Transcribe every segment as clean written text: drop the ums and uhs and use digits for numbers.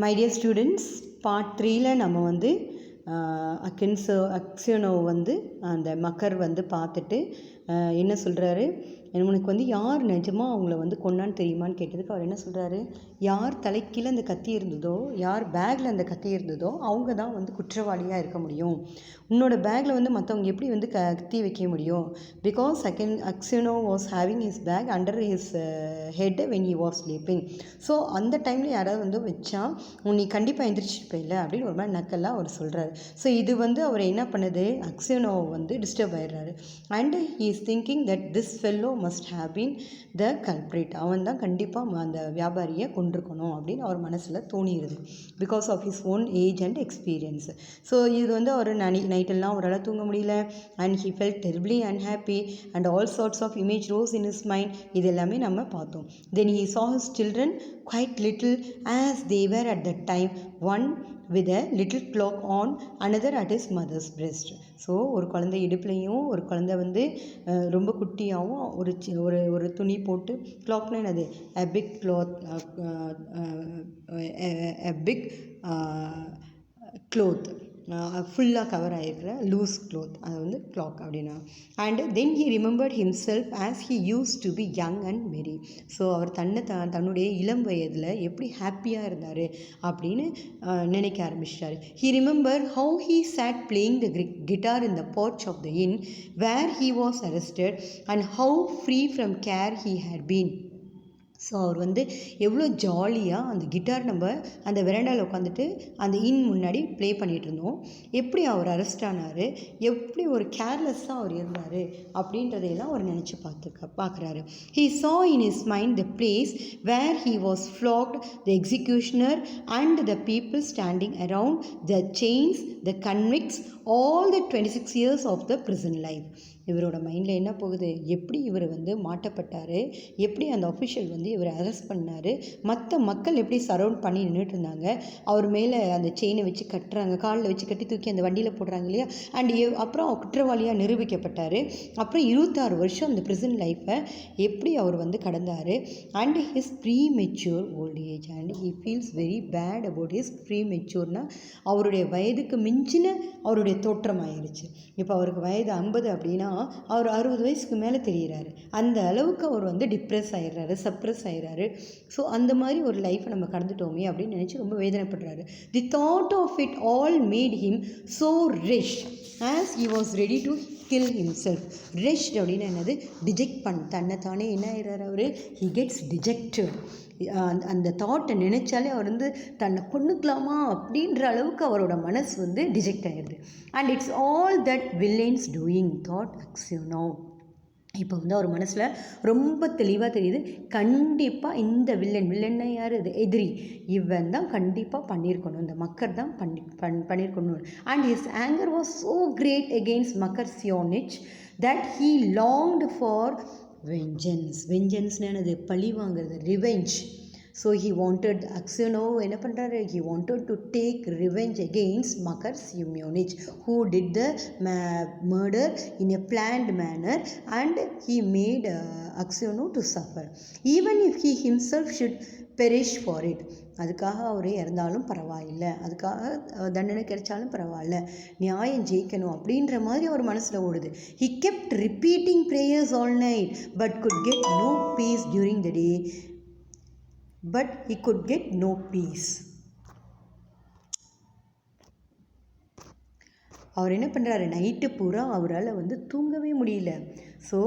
My dear students, part 3ல் நம்ம வந்து அக்ஸியோனோவை வந்து அந்த மக்கர் வந்து பார்த்துட்டு என்ன சொல்கிறாரு, உனக்கு வந்து யார் நிஜமாக அவங்கள வந்து கொன்னான்னு தெரியுமான்னு கேட்டதுக்கு அவர் என்ன சொல்கிறாரு, யார் தலைக்கீழே அந்த கத்தி இருந்ததோ, யார் பேக்கில் அந்த கத்தி இருந்ததோ அவங்க தான் வந்து குற்றவாளியாக இருக்க முடியும். உன்னோட பேக்கில் வந்து மற்றவங்க எப்படி வந்து கத்தி வைக்க முடியும்? Because Aksionov was having his bag under his head when he was sleeping. So அந்த டைமில் யாராவது வந்து வச்சா நீ கண்டிப்பாக எந்திரிச்சிருப்பேல அப்படின்னு ஒரு மாதிரி நக்கெல்லாம் அவர் சொல்கிறாரு. ஸோ இது வந்து அவர் என்ன பண்ணுது, அக்ஸியோனோவை வந்து டிஸ்டர்ப் ஆகிடுறாரு. And he is thinking that this fellow must have been the culprit. அவன் தான் கண்டிப்பாக அந்த வியாபாரியை கொண்டிருக்கணும் அப்படின்னு அவர் மனசில் தோணிடுது, because of his own age and experience. So இது வந்து அவர் நைட்டெல்லாம் அவரால் தூங்க முடியல. And he felt terribly unhappy and all sorts of image rose in his mind. இது எல்லாமே நம்ம பார்த்தோம். Then he saw his children quite little as they were at that time, one with a little clock on, another at his mother's breast. So ஒரு குழந்தை இடுப்புலையும் ஒரு குழந்தை வந்து ரொம்ப குட்டியாகவும் ஒரு துணி போட்டு, கிளாக்னா என்னது, a big cloth, a big cloth, ஃபுல்லாக கவர் ஆகிருக்கிற லூஸ் க்ளோத், அது வந்து கிளாக் அப்படின்னா. And then he remembered himself as he use to be young and merry. So அவர் தன்னுடைய இளம் வயதில் எப்படி ஹாப்பியாக இருந்தார் அப்படின்னு நினைக்க ஆரம்பிச்சிட்டாரு. He remember how he sat playing the guitar in the porch of the inn where he was arrested and how free from care he had been. So அவர் வந்து எவ்வளோ ஜாலியாக அந்த கிட்டார் நம்ம அந்த வெராண்டாவில் உட்காந்துட்டு அந்த இன் முன்னாடி ப்ளே பண்ணிகிட்டு இருந்தோம், எப்படி அவர் அரெஸ்ட் ஆனார், எப்படி ஒரு கேர்லெஸ்ஸாக அவர் இருந்தார் அப்படின்றதையெல்லாம் அவர் நினச்சி பார்க்குறாரு. He saw in his mind the place where he was flogged, the executioner and the people standing around, the chains, the convicts, all the 26 years of the prison life. இவரோட மைண்டில் என்ன போகுது, எப்படி இவர் வந்து மாட்டப்பட்டார், எப்படி அந்த அஃபிஷியல் வந்து இவரை அரெஸ்ட் பண்ணார், மற்ற மக்கள் எப்படி சரவுண்ட் பண்ணி நின்றுட்டு இருந்தாங்க, அவர் மேலே அந்த செயினை வச்சு கட்டுறாங்க, காலில் வச்சு கட்டி தூக்கி அந்த வண்டியில் போடுறாங்க இல்லையா, அண்ட் அப்புறம் குற்றவாளியாக நிரூபிக்கப்பட்டார். அப்புறம் 26 வருஷம் அந்த ப்ரிசன் லைஃப்பை எப்படி அவர் வந்து கடந்தார். And his premature old age and he feels very bad about his ப்ரீமெச்சூர்னா அவருடைய வயதுக்கு மிஞ்சின அவருடைய தோற்றம் ஆயிடுச்சு. இப்போ அவருக்கு வயது 50 அப்படின்னா அவர் 60 வயசுக்கு மேலே தெரிகிறாரு. அந்த அளவுக்கு அவர் வந்து டிப்ரெஸ் ஆகிடுறாரு, சப்ரெஸ் ஆகிடுறாரு. ஸோ அந்த மாதிரி ஒரு லைஃப்பை நம்ம கடந்துட்டோமே அப்படின்னு நினச்சி ரொம்ப வேதனைப்படுறாரு. The thought of it all made him so wretched as he was ready to kill himself. Wretched அப்படின்னு என்னது, டிஜெக்ட் தன்னைத்தானே என்ன ஆகிறார் அவர், ஹி கெட்ஸ் டிஜெக்டட். அந்த தாட்டை நினச்சாலே அவர் வந்து தன்னை கொண்டுக்கலாமா அப்படின்ற அளவுக்கு அவரோட மனசு வந்து டிஜெக்ட் ஆகிடுது. And it's all that villain's doing thought Aksionov. இப்போ வந்து அவர் மனசில் ரொம்ப தெளிவாக தெரியுது, கண்டிப்பாக இந்த வில்லன்னா யார், இது எதிரி, இவன் தான் கண்டிப்பாக பண்ணியிருக்கணும், இந்த மக்கர் தான் பண்ணியிருக்கணும். And his anger was so great against Makar Semyonich that he longed for வெஞ்சன்ஸ்னு என்னது, பழி வாங்கிறது, revenge. So he wanted, Aksionov என்ன பண்ணுறாரு, he wanted to take revenge against Makar Semyonich who did the murder in a planned manner and he made Aksionov to suffer even if he himself should perish for it. அதுக்காக அவர் இறந்தாலும் பரவாயில்லை, அதுக்காக தண்டனை கிடைச்சாலும் பரவாயில்ல, நியாயம் ஜெயிக்கணும் அப்படின்ற மாதிரி அவர் மனசில் ஓடுது. He kept repeating prayers all night but could get no peace during the day. அவர் என்ன பண்ணுறாரு, நைட்டு பூரா அவரால் வந்து தூங்கவே முடியல. ஸோ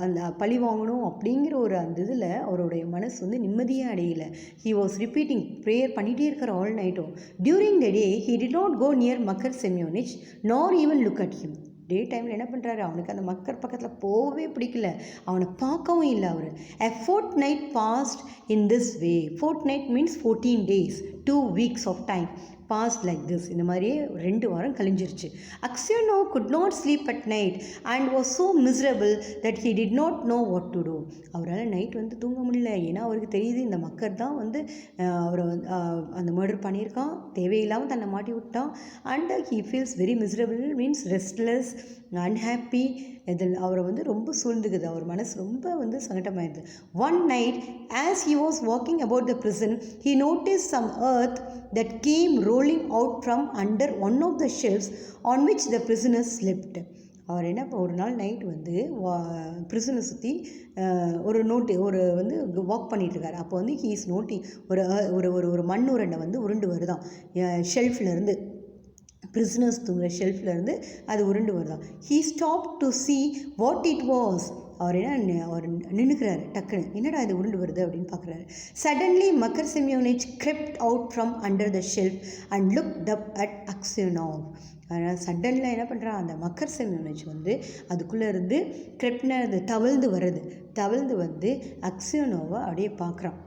அந்த பழி வாங்கணும் அப்படிங்கிற ஒரு அந்த இதில் அவருடைய மனசு வந்து நிம்மதியே அடையலை. ஹி வாஸ் ரிப்பீட்டிங் ப்ரேயர் பண்ணிகிட்டே இருக்கிற ஆல் நைட்டும். During the day he did not go near Makar Semyonich nor even look at him. Day டைமில் என்ன பண்ணுறாரு, அவனுக்கு அந்த மக்கர் பக்கத்தில் போகவே பிடிக்கல, அவனை பார்க்கவும் இல்லை அவர். A fortnight passed in this way. Fortnight means 14 days, 2 weeks of time passed like this. இந்த மாதிரியே 2 வாரம் கழிஞ்சிருச்சு. அக்ஸியோனோ could not sleep at night and was so miserable that he did not know what to do. அவரால் night வந்து தூங்க முடியல, ஏன்னா அவருக்கு தெரியுது இந்த மக்கர் தான் வந்து அவரை அந்த மர்டர் பண்ணியிருக்கான், தேவையில்லாமல் தன்னை மாட்டி விட்டான். And he feels very miserable means restless, unhappy. இதில் அவரை வந்து ரொம்ப சூழ்ந்துக்குது, அவர் மனசு ரொம்ப வந்து சங்கடமாயிடுது. One night as he was walking about the prison, he noticed some earth that came rolling out from under one of the shelves on which the prisoners slept. அவர் என்ன ஒரு நாள் நைட் வந்து ப்ரிசனை சுற்றி ஒரு வந்து வாக் பண்ணிகிட்ருக்காரு. அப்போ வந்து ஹீ இஸ் நோட்டிங் ஒரு மண் உருண்டை வந்து உருண்டு வருதான் ஷெல்ஃப்லேருந்து, பிரிசனர்ஸ் தூங்குற ஷெல்ஃப்லேருந்து அது உருண்டு வருதான். He stop to see what it was. அவர் நின்றுக்கிறாரு. டக்குன்னு என்னடா இது உருண்டு வருது அப்படின்னு பார்க்குறாரு. Suddenly Makar Semyonich crept out from under the shelf and looked up at Aksionov. அதனால் சடனில் என்ன பண்ணுறான், அந்த மக்கர் செமியோனிச் வந்து அதுக்குள்ளே இருந்து கிரெப்ட்னா அது தவழ்ந்து வந்து அக்சியோனோவை அப்படியே பார்க்குறான்.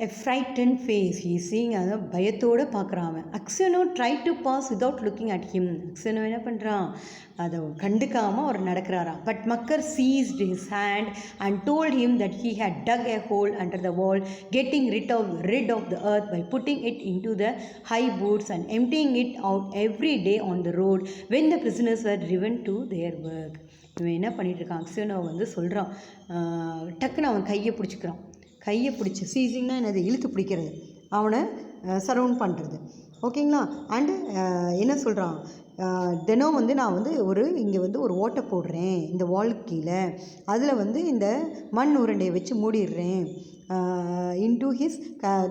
A frightened face, he is seeing, அதான் பயத்தோடு பார்க்குறான் அவன். Aksionov try to pass without looking at him. அக்சியோனோ என்ன பண்ணுறான், அதை கண்டுக்காமல் அவர் நடக்கிறாராம். But Makar seized his hand and told him that he had dug a hole under the wall, getting rid of the earth by putting it into the high boots and emptying it out every day on the road when the prisoners were driven to their work. இவன் என்ன பண்ணிகிட்ருக்கான், அக்சியோனோ வந்து சொல்கிறான். டக்குன்னு அவன் கையை பிடிச்சி சீசிங்னா என்னது, இழுத்து பிடிக்கிறது, அவனை சரவுண்ட் பண்ணுறது. ஓகேங்களா. அண்டு என்ன சொல்கிறான், தினம் வந்து நான் வந்து இங்கே வந்து ஒரு ஓட்டை போடுறேன் இந்த வாலுக்கு கீழே, அதில் வந்து இந்த மண் உருண்டையை வச்சு மூடிடுறேன். இன்டூ ஹிஸ்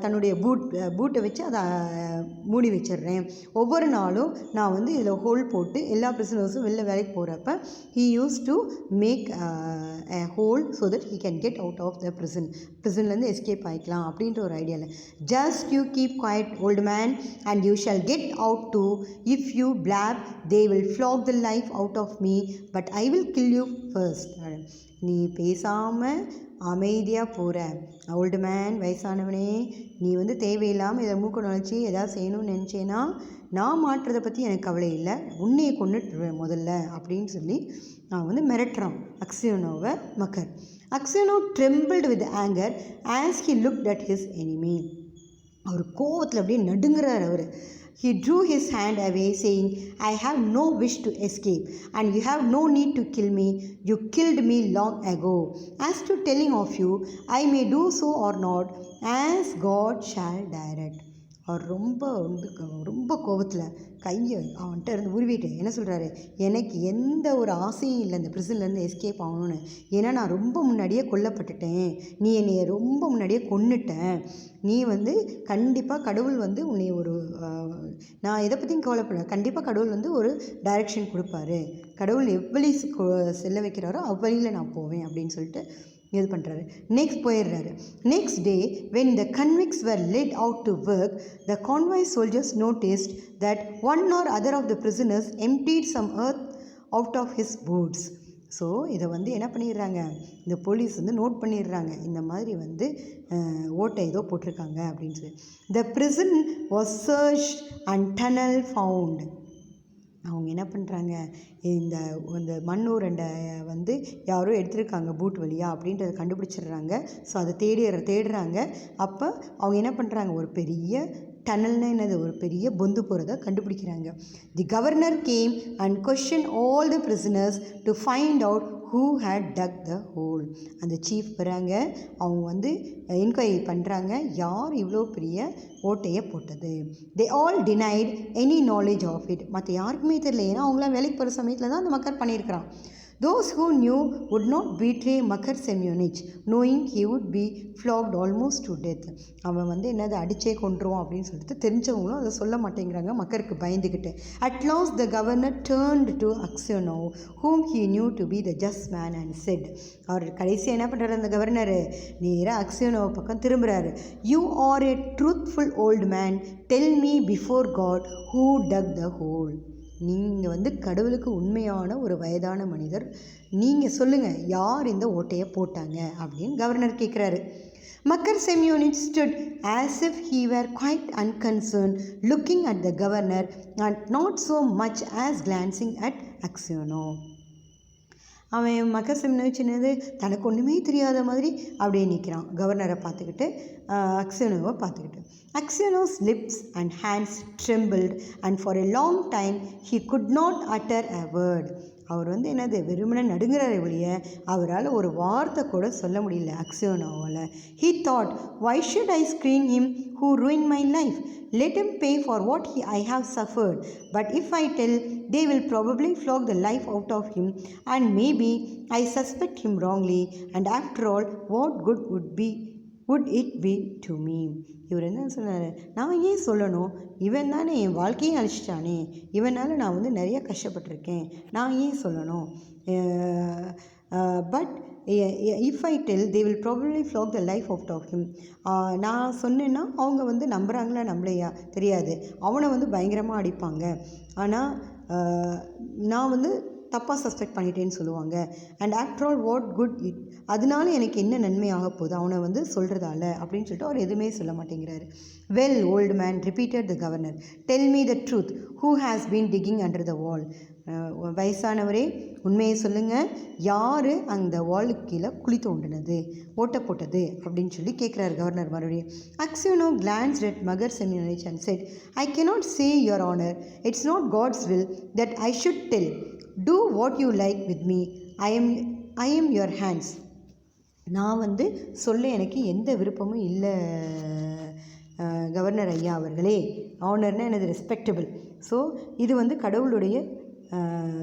தன்னுடைய பூட்டை வச்சு அதை மூடி வச்சிடுறேன். ஒவ்வொரு நாளும் நான் வந்து இதில் ஹோல் போட்டு எல்லா பிரிசனர்ஸும் வெளில வேலைக்கு போகிறப்ப he use to make a hole so that he can get out of the prisonலேருந்து எஸ்கேப் ஆகிக்கலாம் அப்படின்ற ஒரு ஐடியாவில். Just you keep quiet old man and you shall get out too. If you blab they will flog the life out of me but I will kill you first. நீ பேசாமல் அமைதியாக போகிற old man, வயசானவனே, நீ வந்து தேவையில்லாமல் இதை மூக்க நுழைச்சி எதாவது செய்யணும்னு நினச்சேன்னா நான் மாட்டுறதை பற்றி எனக்கு கவலை இல்லை, உன்னையை கொண்டுட்டு முதல்ல அப்படின்னு சொல்லி நான் வந்து மிரட்டுறான் அக்சியோனோவை மக்கர். அக்சியோனோ trembled with anger as he looked at his enemy. அவர் கோவத்தில் அப்படியே நடுங்கிறார் அவர். He drew his hand away saying, I have no wish to escape and you have no need to kill me. You killed me long ago. As to telling of you, I may do so or not as God shall direct. அவர் ரொம்ப கோபத்தில் கையை அவன்கிட்ட இருந்து உருவிட்டு என்ன சொல்கிறாரு, எனக்கு எந்த ஒரு ஆசையும் இல்லை இந்த ப்ரிசன்லேருந்து எஸ்கேப் ஆகணும்னு. ஏன்னா நான் ரொம்ப முன்னாடியே கொல்லப்பட்டுட்டேன், நீ என்னை ரொம்ப முன்னாடியே கொன்னுட்டேன். நீ வந்து கண்டிப்பாக கடவுள் வந்து உன்னை நான் எதை பற்றியும் கவலைப்பட, கண்டிப்பாக கடவுள் வந்து ஒரு டைரெக்ஷன் கொடுப்பாரு, கடவுள் எவ்வளி செல்ல வைக்கிறாரோ அவ்வழியில் நான் போவேன் அப்படின்னு சொல்லிட்டு இது பண்ணுறாரு. நெக்ஸ்ட் போயிடுறாரு. Next day when the convicts were led out to work, the convoy soldiers noticed that one or other of the prisoners emptied some earth out of his boots. So இதை வந்து என்ன பண்ணிடுறாங்க, இந்த போலீஸ் வந்து note பண்ணிடுறாங்க, இந்த மாதிரி வந்து ஓட்டை ஏதோ போட்டிருக்காங்க அப்படின்னு சொல்லி. The prison was searched and tunnel found. அவங்க என்ன பண்ணுறாங்க, இந்த மண் உருண்டை வந்து யாரோ எடுத்துருக்காங்க பூட் வழியா அப்படின்றத கண்டுபிடிச்சிடுறாங்க. ஸோ அதை தேடுறாங்க. அப்போ அவங்க என்ன பண்ணுறாங்க, ஒரு பெரிய டனல்னா என்னது, ஒரு பெரிய பொந்து போகிறத கண்டுபிடிக்கிறாங்க. தி governor game and question all the prisoners to find out who had dug the hole. அந்த சீஃப் வராங்க, அவங்க வந்து என்கொயரி பண்ணுறாங்க, யார் இவ்வளோ பெரிய ஓட்டையை போட்டது. they all denied any knowledge of it. மற்ற யாருக்குமே தெரியல, ஏன்னா அவங்களாம் வேலைக்கு போகிற சமயத்தில் தான் அந்த மக்கர் பண்ணியிருக்கிறான். Those who knew would not betray Makar Semyonich, knowing he would be flogged almost to death. அவன் வந்து என்னது அடிச்சே கொண்டுருவான் அப்படின்னு சொல்லிட்டு தெரிஞ்சவங்களும் அதை சொல்ல மாட்டேங்கிறாங்க மக்கருக்கு பயந்துக்கிட்டு. At last the governor turned to Aksionov, whom he knew to be the just man, and said, அவர் கடைசியாக என்ன பண்ணுறாரு அந்த கவர்னரு, நேராக அக்சியோனோவை பக்கம் திரும்புகிறாரு. You are a truthful old man, tell me before God who dug the hole. நீங்கள் வந்து கடவுளுக்கு உண்மையான ஒரு வயதான மனிதர், நீங்கள் சொல்லுங்கள் யார் இந்த ஓட்டையை போட்டாங்க அப்படின்னு கவர்னர் கேட்குறாரு. Makar Semyonich stood as if he were quite unconcerned, looking at the governor and not so much as glancing at Aksionov. அவன் மக்கர் செமியோனிச் என்னது தனக்கு ஒன்றுமே தெரியாத மாதிரி அப்படியே நிற்கிறான், கவர்னரை பார்த்துக்கிட்டு, அக்சியோனோவை பார்த்துக்கிட்டு. Aksionov's lips and hands trembled and for a long time he could not utter a word. அவர் வந்து என்னது வெறுமனே நடுங்கிறாரு ஒழிய அவரால் ஒரு வார்த்தை கூட சொல்ல முடியல அக்ஸியோனோவால். He thought, why should I screen him who ruined my life? Let him pay for what I have suffered. But if I tell, they will probably flog the life out of him, and maybe I suspect him wrongly, and after all, what good would it be to me? இவர் என்ன சொன்னார், நான் ஏன் சொல்லணும், இவன் தானே என் வாழ்க்கையை அழிச்சிட்டானே, இவனால் நான் வந்து நிறைய கஷ்டப்பட்டிருக்கேன், நான் ஏன் சொல்லணும். But if I tell they will probably flog the life out of him. நான் சொன்னேன்னா அவங்க வந்து நம்புகிறாங்களா நம்பலையா தெரியாது, அவனை வந்து பயங்கரமாக அடிப்பாங்க, ஆனால் நான் வந்து தப்பாக சஸ்பெக்ட் பண்ணிட்டேன்னு சொல்லுவாங்க. And after all what good it, அதனால எனக்கு என்ன நன்மை ஆக போகுது அவனை வந்து சொல்கிறதால அப்படின்னு சொல்லிட்டு அவர் எதுவுமே சொல்ல மாட்டேங்கிறாரு. Well old man repeated the governor, tell me the truth, who has been digging under the wall. வயசானவரே உண்மையை சொல்லுங்கள், யார் அந்த வாலுக்கு கீழே குழி தோண்டினது, ஓட்ட போட்டது அப்படின்னு சொல்லி கேட்குறாரு கவர்னர் மறுபடியும். Aksionov glanced at Makar Semyonich and said, I cannot say your honour, it's not God's will that I should tell. Do what you like with me, I am your hands. நான் வந்து சொல்ல எனக்கு எந்த விருப்பமும் இல்லை governor ஐயா அவர்களே. ஆனர்னால் எனது ரெஸ்பெக்டபிள். ஸோ இது வந்து கடவுளுடைய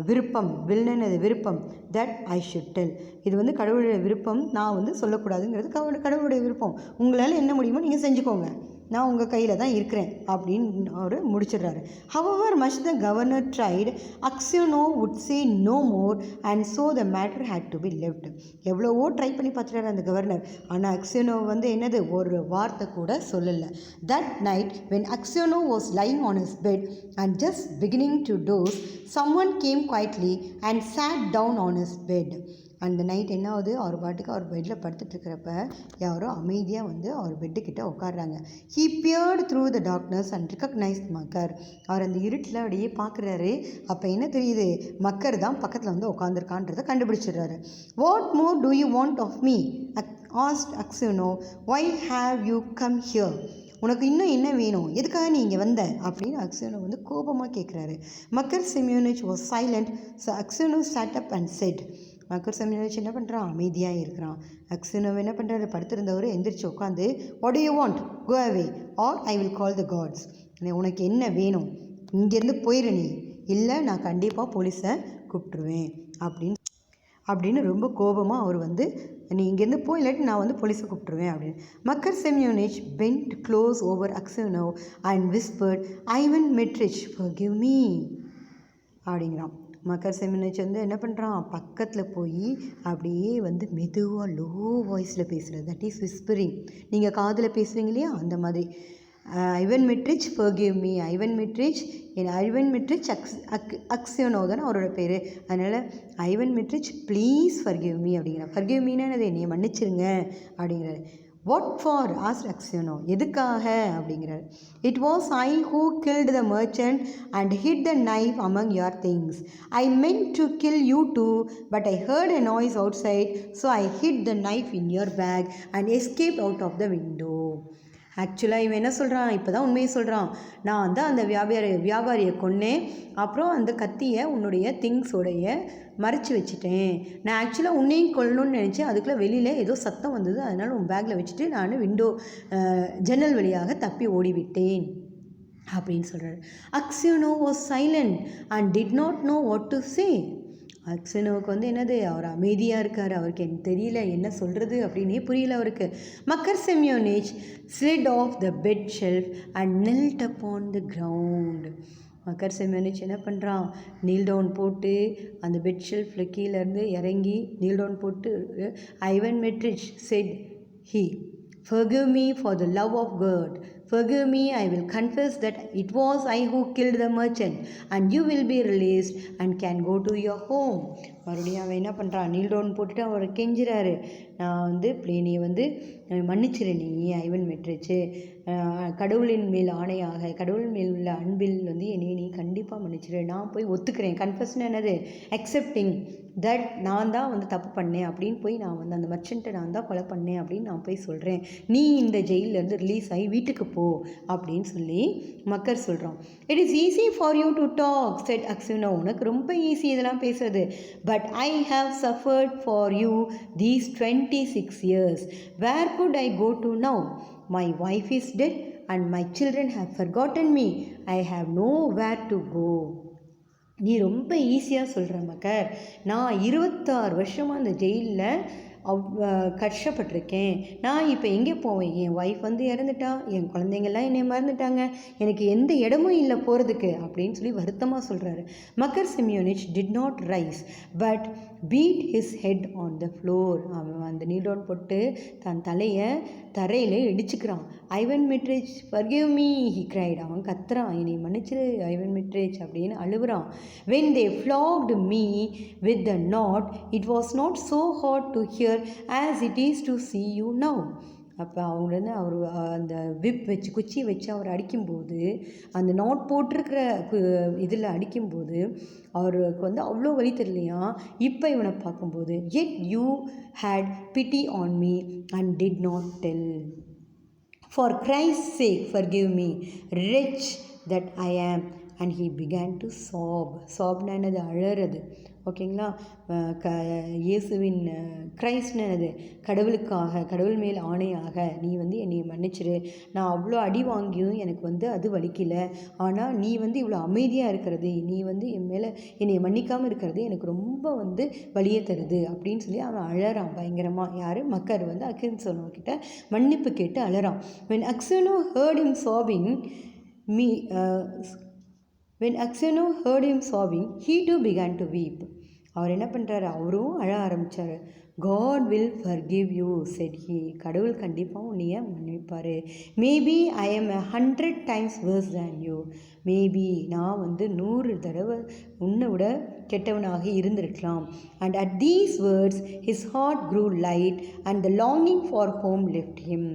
விருப்பம், வில்னது விருப்பம், தட் ஐ ஷுட் டெல். இது வந்து கடவுளுடைய விருப்பம், நான் வந்து சொல்லக்கூடாதுங்கிறது கடவுளுடைய விருப்பம். உங்களால் என்ன முடியுமோ நீங்கள் செஞ்சுக்கோங்க, நான் உங்கள் கையில் தான் இருக்கிறேன் அப்படின்னு அவர் முடிச்சிடுறாரு. However much the governor tried, Aksionov would say no more and so the matter had to be left. எவ்வளவோ ட்ரை பண்ணி பார்த்துட்டாரு அந்த கவர்னர், ஆனால் அக்ஸியோனோ வந்து என்னது ஒரு வார்த்தை கூட சொல்லலை. That night when Aksionov was lying on his bed and just beginning to doze, someone came quietly and sat down on his bed. அந்த நைட் என்ன ஆகுது, அவர் பாட்டுக்கு அவர் பெட்டில் படுத்துட்ருக்கிறப்ப யாரோ அமைதியாக வந்து அவர் பெட்டுக்கிட்ட உட்காடுறாங்க. He peered through the darkness and recognised Makar. அவர் அந்த இருட்டில் அப்படியே பார்க்குறாரு. அப்போ என்ன தெரியுது, மக்கர் தான் பக்கத்தில் வந்து உட்காந்துருக்கான்றதை கண்டுபிடிச்சிடுறாரு. What more do you want of me asked Aksionov, why have you come here. உனக்கு இன்னும் என்ன வேணும், எதுக்காக நீ இங்கே வந்த அப்படின்னு அக்ஸியோனோ வந்து கோபமாக கேட்குறாரு. Makar Semyonich was silent. So Aksionov sat up and said. Makar Semyonich என்ன பண்ணுறான், அமைதியாக இருக்கிறான். அக்ஸியோனோ என்ன பண்ணுறாரு, படுத்திருந்தவர் எந்திரிச்சு உட்காந்து, what do you want, go away or I will call the guards. உனக்கு என்ன வேணும், இங்கேருந்து போயிடு நீ, இல்லை நான் கண்டிப்பாக போலீஸை கூப்பிட்ருவேன் அப்படின்னு ரொம்ப கோபமாக அவர் வந்து, நீ இங்கேருந்து போய் இல்லாட்டி நான் வந்து போலீஸை கூப்பிட்ருவேன் அப்படின்னு. Makar Semyonich bent close over Aksionov and whispered, Ivan Dmitrich forgive me அப்படிங்கிறான். மக்கர் செமியோனிச் வந்து என்ன பண்ணுறான், பக்கத்தில் போய் அப்படியே வந்து மெதுவாக லோ வாய்ஸில் பேசுகிறது, தட் இஸ் விஸ்பரிங். நீங்கள் காதில் பேசுவீங்க இல்லையா அந்த மாதிரி. Ivan Dmitrich forgive me, Ivan மெட்ரிச் அக்ஸியோனோ தானே அவரோட பேர், அதனால் ஐவன் மெட்ரிச் ப்ளீஸ் ஃபர்கிவ் மீ அப்படிங்கிறார். ஃபர்கிவ் மீனா என்னது, என்னை மன்னிச்சிருங்க அப்படிங்கிறார். வாட் ஃபார் ஆஸ்க்ட் அக்ஸியோனோ, எதுக்காக அப்படிங்கிறார். It was I who killed the merchant and hid the knife among your things. I meant to kill you too but I heard a noise outside, so I hid the knife in your bag and escape out of the window. ஆக்சுவலாக இவன் என்ன சொல்கிறான், இப்போ தான் உண்மையை சொல்கிறான், நான் வந்து அந்த வியாபாரியை கொன்னேன், அப்புறம் அந்த கத்தியை உன்னுடைய திங்ஸோடைய மறைச்சி வச்சுட்டேன். நான் ஆக்சுவலாக உன்னையும் கொல்லணும்னு நினச்சேன், அதுக்குள்ளே வெளியில் ஏதோ சத்தம் வந்தது, அதனால் உன் பேக்கில் வச்சுட்டு நான் ஜன்னல் வழியாக தப்பி ஓடிவிட்டேன் அப்படின்னு சொல்கிறாரு. Aksionov was silent and did not know what to say. அக்ஸியோனோவுக்கு வந்து என்னது, அவர் அமைதியாக இருக்கார், அவருக்கு என்ன தெரியல என்ன சொல்கிறது அப்படின்னே புரியல அவருக்கு. மக்கர் Semyonich slid off the bed shelf and knelt upon the ground. Mugger Semyonich என்ன பண்ணுறான், நீல் டவுன் போட்டு அந்த பெட் ஷெல்ஃபில் கீழேருந்து இறங்கி நீல் டவுன் போட்டு, Ivan Dmitrich said he, forgive me for the love of God. Forgive me, I will confess that it was I who killed the merchant, and you will be released and can go to your home. மறுபடியும் அவன் என்ன பண்ணுறான், kneel down போட்டுட்டு அவர் கெஞ்சுறாரு, நான் வந்து நீ வந்து மன்னிச்சிரு நீ ஐவன் மெட்ரிச்சு, கடவுளின் மேல் ஆணையாக கடவுள் மேல் உள்ள அன்பில் வந்து என்னை நீ கண்டிப்பாக மன்னிச்சிரு, நான் போய் ஒத்துக்கிறேன். கன்ஃபெஷன் என்னது, அக்செப்டிங் தட் நான் தான் வந்து தப்பு பண்ணேன் அப்படின்னு போய் நான் வந்து அந்த மர்ச்சண்ட்டை நான் தான் கொலை பண்ணேன் அப்படின்னு நான் போய் சொல்கிறேன், நீ இந்த ஜெயிலேருந்து ரிலீஸ் ஆகி வீட்டுக்கு போ அப்படின்னு சொல்லி மக்கர் சொல்கிறான். It is easy for you to talk said Aksionov, உனக்கு ரொம்ப ஈஸி இதெல்லாம் பேசுறது, but I have suffered for you these 26 years. Where could I go to now? My wife is dead and my children have forgotten me. I have nowhere to go. நீ ரொம்ப ஈஸியாக சொல்கிற மக்கர், நான் 26 வருஷமாக அந்த ஜெயிலில் கஷ்டப்பட்டிருக்கேன், நான் இப்போ எங்கே போவேன், என் ஒய்ஃப் வந்து இறந்துட்டா, என் குழந்தைங்கள்லாம் என்னை மறந்துட்டாங்க, எனக்கு எந்த இடமும் இல்லை போகிறதுக்கு அப்படின்னு சொல்லி வருத்தமாக சொல்கிறாரு. Makar Semyonich did not rise but beat his head on the floor. அவன் அந்த நீல் டவுன் போட்டு தன் தலையை தரையில் இடிச்சுக்கிறான். Ivan Dmitrich forgive me he cried, அவன் கத்துறான், என்னை மன்னிச்சிரு ஐவன் மிட்ரிச் அப்படின்னு அழுகுறான். when they flogged me with the knot it was not so hard to hear as it is to see you now. அப்போ அவங்க வந்து அவர் அந்த விப் வச்சு குச்சி வச்சு அவர் அடிக்கும்போது, அந்த நாட் போட்டிருக்கிற இதில் அடிக்கும்போது அவருக்கு வந்து அவ்வளோ வலி தெரியலையா இப்போ இவனை பார்க்கும்போது. yet you had pity on me and did not tell. For Christ's sake forgive me, wretch that I am. And he began to sob. சாப்னா என்னது, அழறது. ஓகேங்களா, இயேசுவின் கிரைஸ்ட்னு என்னது, கடவுளுக்காக கடவுள் மேல் ஆணையாக நீ வந்து என்னை மன்னிச்சிரு, நான் அவ்வளோ அடி வாங்கியும் எனக்கு வந்து அது வலிக்கல, ஆனால் நீ வந்து இவ்வளோ அமைதியாக இருக்கிறது, நீ வந்து என் மேலே என்னை மன்னிக்காமல் இருக்கிறது எனக்கு ரொம்ப வந்து வலியை தருது அப்படின்னு சொல்லி அவன் அழறான் பயங்கரமாக. யார், மக்கர் வந்து அக்ஸினோ கிட்ட மன்னிப்பு கேட்டு அழறான். when Akseno heard him sobbing When Akseno heard him sobbing, he too began to weep. அவர் என்ன பண்ணுறாரு, அவரும் அழ ஆரம்பித்தார். God will forgive you, said he. கடவுள் கண்டிப்பாக உன்னைய மன்னிப்பார். Maybe I am 100 times worse than you. Maybe நான் வந்து 100 தடவை உன்னை விட கெட்டவனாக இருந்திருக்கலாம். And at these words his heart grew light and the longing for home left him.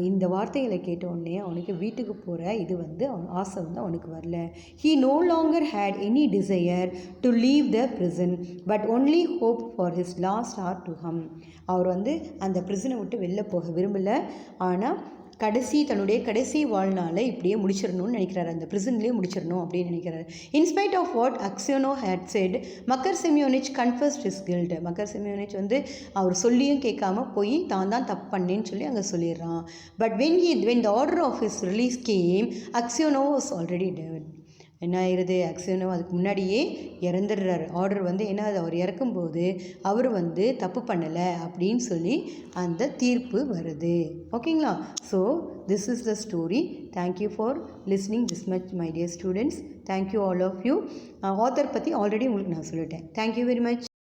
இந்த வார்த்தைகளை கேட்ட உடனே அவனுக்கு வீட்டுக்கு போகிற இது வந்து அவன் ஆசை வந்து அவனுக்கு வரல. he no longer had any desire to leave the prison but only hope for his last hour to come. அவர் வந்து அந்த பிரிசனை விட்டு வெளில போக விரும்பலை, ஆனால் தன்னுடைய கடைசி வாழ்நாளை இப்படியே முடிச்சிடணும்னு நினைக்கிறாரு, அந்த பிரிசன்லேயே முடிச்சிடணும் அப்படின்னு நினைக்கிறாரு. In spite of what Aksionov had said, Makar Semyonich confused his guilt. மக்கர் சிமியோனிச் வந்து அவர் சொல்லியும் கேட்காம போய் தான் தப்பு பண்ணேன்னு சொல்லி அங்கே சொல்லிடுறான். But when the order of his release came, Akseno was already dead. என்ன ஆயிடுது, அக்ஸினோ அதுக்கு முன்னாடியே இறந்துடுறாரு. ஆர்டர் வந்து என்ன, அவர் இறக்கும்போது அவர் வந்து தப்பு பண்ணலை அப்படின்னு சொல்லி அந்த தீர்ப்பு வருது. ஓகேங்களா, so this is the story. Thank you for listening this much my dear students. Thank you all of you. Author பற்றி ஆல்ரெடி உங்களுக்கு நான் சொல்லிட்டேன். Thank you very much.